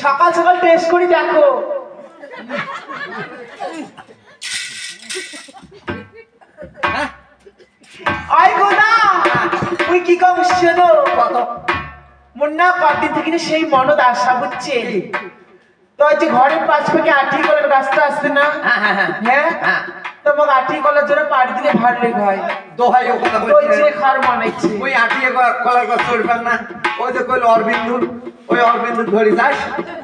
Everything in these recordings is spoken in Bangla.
সকাল সকাল টেস্ট করি দেখো তুই কি কম শোনো মুন্না কদিন থেকে সেই মনদ আশা বুঝছে তো যে ঘরের পাশ থেকে আঠি কলার গাছটা আসছে না হ্যাঁ তোমাকে আঠি কলার জন্য পাড়ি দিলে ভালো লেগে হয় দোহাই ও কথা বলছে খার মানাইছে ওই আঠি কলার গাছ চড়বেন না ওই যে কইল অরবিন্দু ওই অরবিন্দু ধরে যাস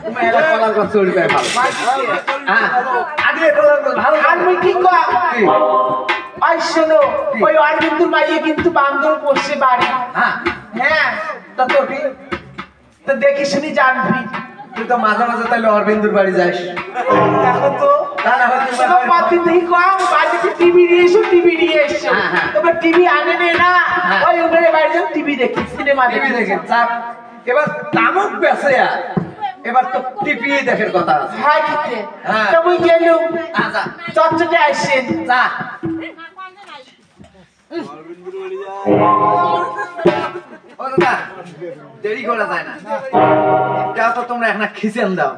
তুমি এলা কলার গাছ চড়বে ভালো হ্যাঁ আঠি কলার গাছ ভালো আর মুই কি কয় আই শোনো ওই অরবিন্দুর মাইয়ে কিন্তু বান্দর বসে বাড়ি হ্যাঁ তা তোকে তো দেখি শুনি জানবি তুই তো মাঝে মাঝে তাহলে অরবিন্দুর বাড়ি যাস দেখো তো টিভি নিয়ে এসো তোমার টিভি আনে না ওই উমের বাড়ি যাও টিভি দেখি সিনেমা দেখে যাক এবার তামুক বেঁচে এবার তো টিভি দেখার কথা আছে হ্যাঁ কিতে তো মুই গেলুম আচ্ছা চটচটে আসেন যা ও দাদা দেরি করা যায় না যাও তো তোমরা এখন খিচেন দাও